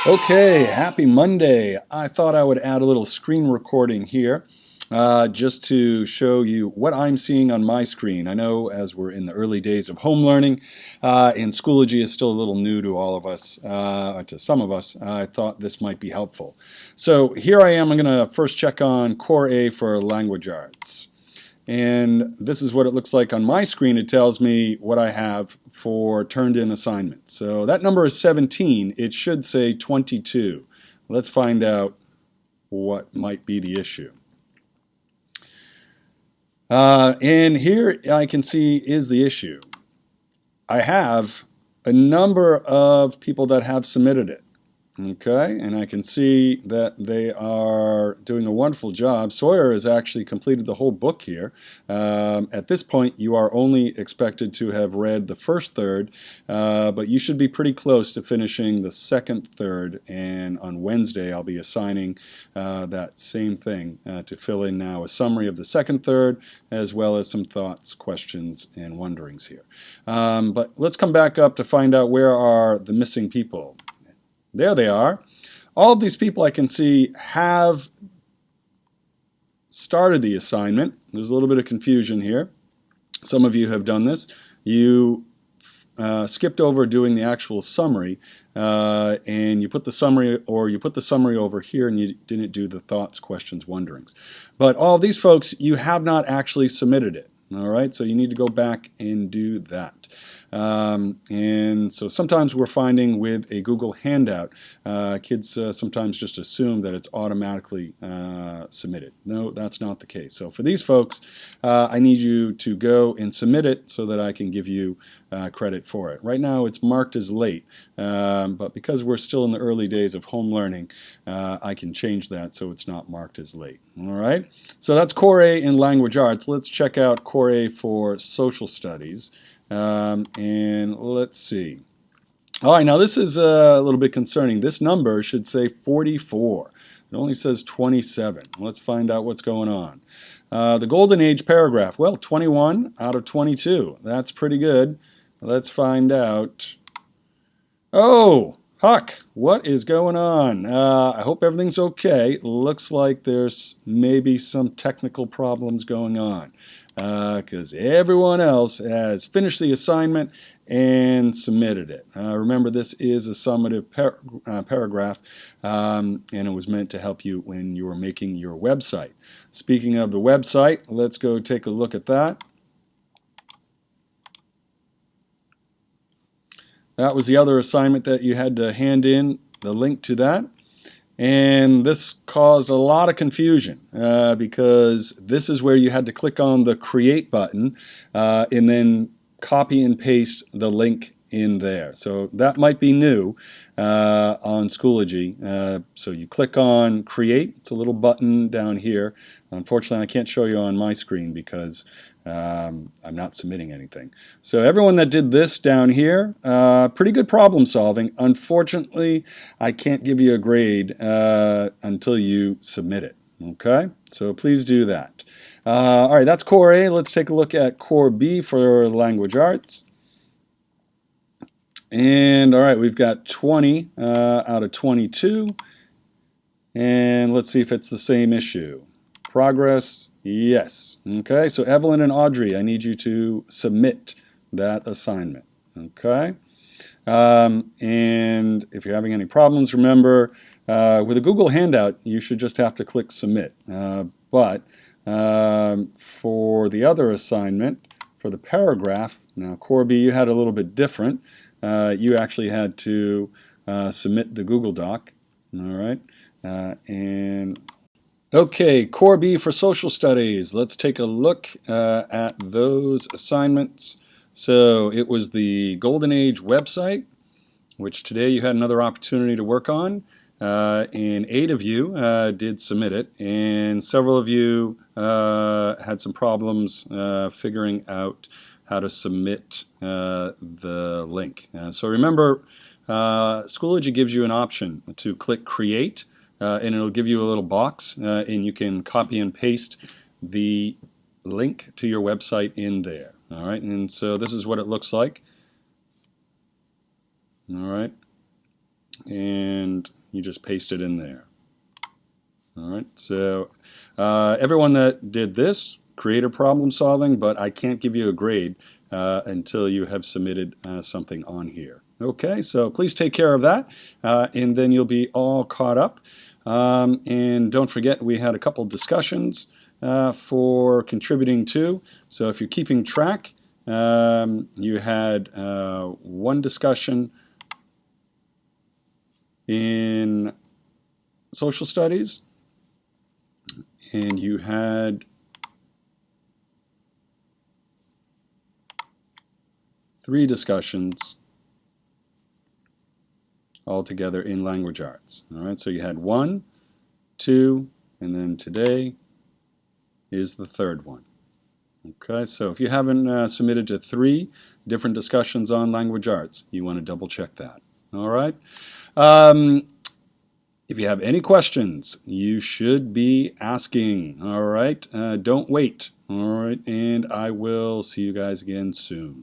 Okay, happy Monday. I thought I would add a little screen recording here just to show you what I'm seeing on my screen. I know as we're in the early days of home learning and Schoology is still a little new to all of us, to some of us, I thought this might be helpful. So here I am. I'm going to first check on Core A for language arts. And this is what it looks like on my screen. It tells me what I have for turned in assignments. So that number is 17. It should say 22. Let's find out what might be the issue. And here I can see is the issue. I have a number of people that have submitted it. Okay, and I can see that they are doing a wonderful job. Sawyer has actually completed the whole book here. At this point, you are only expected to have read the first third, but you should be pretty close to finishing the second third, and on Wednesday I'll be assigning that same thing to fill in now a summary of the second third, as well as some thoughts, questions, and wonderings here. But let's come back up to find out where are the missing people. There they are. All of these people I can see have started the assignment. There's a little bit of confusion here. Some of you have done this. You skipped over doing the actual summary and you put the summary over here and you didn't do the thoughts, questions, wonderings. But all these folks, you have not actually submitted it. All right, so you need to go back and do that. And so sometimes we're finding with a Google Handout, kids sometimes just assume that it's automatically submitted. No, that's not the case. So for these folks, I need you to go and submit it so that I can give you credit for it. Right now it's marked as late, but because we're still in the early days of home learning, I can change that so it's not marked as late. All right, so that's Core A in language arts. Let's check out Core A for social studies. And let's see. All right, now this is a little bit concerning. This number should say 44. It only says 27. Let's find out what's going on. The Golden Age paragraph. Well, 21 out of 22. That's pretty good. Let's find out. Oh, Huck, what is going on? I hope everything's okay. Looks like there's maybe some technical problems going on because everyone else has finished the assignment and submitted it. Remember, this is a summative paragraph, and it was meant to help you when you were making your website. Speaking of the website, let's go take a look at that. That was the other assignment that you had to hand in, the link to that. And this caused a lot of confusion because this is where you had to click on the Create button and then copy and paste the link in there. So that might be new on Schoology. So you click on Create. It's a little button down here. Unfortunately, I can't show you on my screen because I'm not submitting anything. So everyone that did this down here, pretty good problem solving. Unfortunately, I can't give you a grade until you submit it. Okay, so please do that. All right, that's Core A. Let's take a look at Core B for language arts. And all right, we've got 20 out of 22. And let's see if it's the same issue. Progress, yes. Okay, so Evelyn and Audrey, I need you to submit that assignment. Okay, and if you're having any problems, remember, with a Google Handout, you should just have to click Submit. But for the other assignment, for the paragraph, now Corby, you had a little bit different. You actually had to submit the Google Doc. All right, and okay, Core B for social studies. Let's take a look at those assignments. So it was the Golden Age website, which today you had another opportunity to work on. And 8 of you did submit it, and several of you had some problems figuring out how to submit the link. So remember, Schoology gives you an option to click Create, and it'll give you a little box, and you can copy and paste the link to your website in there. All right, and so this is what it looks like. All right, and you just paste it in there. All right, so everyone that did this, creative problem solving, but I can't give you a grade until you have submitted something on here. Okay, so please take care of that, and then you'll be all caught up. And don't forget, we had a couple discussions for contributing to. So if you're keeping track, you had one discussion in social studies, and you had 3 discussions altogether in language arts. All right, so you had 1, 2, and then today is the 3rd one. Okay, so if you haven't submitted to 3 different discussions on language arts, you want to double check that. All right. If you have any questions, you should be asking. All right, don't wait. All right, and I will see you guys again soon.